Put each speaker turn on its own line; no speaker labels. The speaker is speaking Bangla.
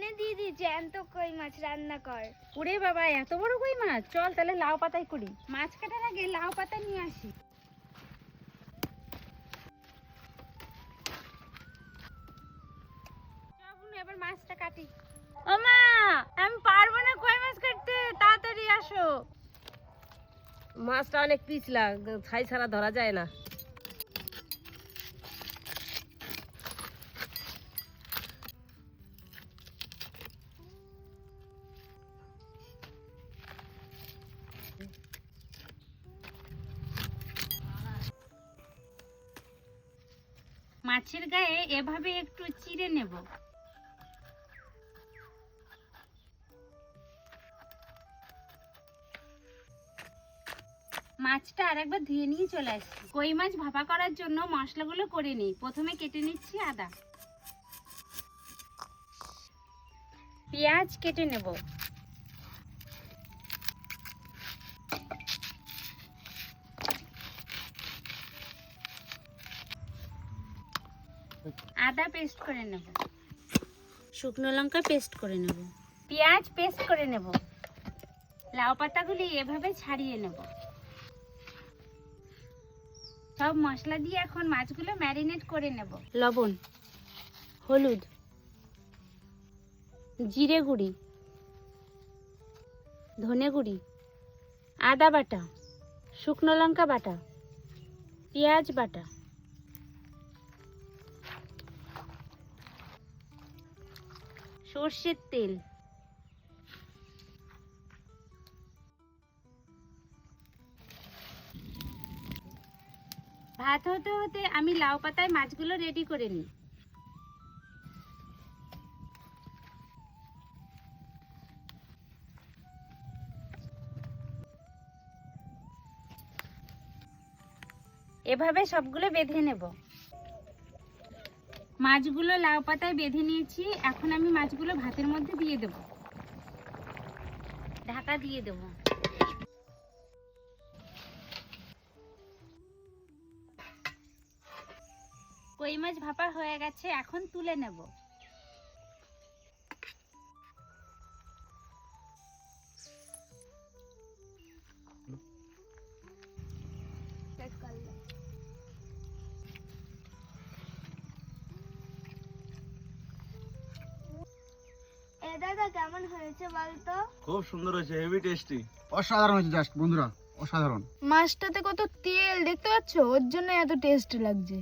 এনে দিয়ে দি জ্যান্ত কই মাছ রান্না কর।
ওরে বাবা, এত বড় কই মাছ! চল তাহলে লাউ পাতাই করি। মাছ কাটার আগে লাউ পাতা নিয়ে আসি। এবার মাছটা কাটি। ও মা, আমি পারবো না কই মাছ কাটতে, তাড়াতাড়ি আসো।
মাছটা অনেক পিছলা, ছাই ছাড়া ধরা যায় না।
মাছের গায়ে এভাবে একটু চিড়ে নেব। মাছটা আরেকবার ধুয়ে নিয়ে চলে আসছি। কই মাছ ভাপা করার জন্য মশলাগুলো করে নিই। প্রথমে কেটে নিচ্ছি আদা, পেঁয়াজ কেটে নেব, আদা পেস্ট করে নেব, শুকনো লঙ্কা পেস্ট করে নেব, পেঁয়াজ পেস্ট করে নেব, লাউ পাতাগুলি এভাবে ছাড়িয়ে নেব। সব মশলা দিয়ে এখন মাছগুলো ম্যারিনেট করে নেব। লবণ, হলুদ, জিরে গুঁড়ি, ধনে গুঁড়ি, আদা বাটা, শুকনো লঙ্কা বাটা, পেঁয়াজ বাটা, সর্ষের তেল, ভাত হতে হতে আমি লাউ পাতায় মাছগুলো রেডি করে নিই। এভাবে সবগুলো বেঁধে নেব। মাছগুলো লাউ পাতায় বেঁধে নিয়েছি। এখন আমি মাছগুলো ভাতের মধ্যে দিয়ে দেব, ঢাকা দিয়ে দেব। কই মাছ ভাপা হয়ে গেছে, এখন তুলে নেব।
এ দাদা কেমন হয়েছে বলতো?
খুব সুন্দর হয়েছে, হেভি টেস্টি।
অসাধারণ হয়েছে জাস্ট বন্ধুরা, অসাধারণ।
মাছটাতে কত তেল দেখতে পাচ্ছ, ওর জন্য এত টেস্ট লাগছে।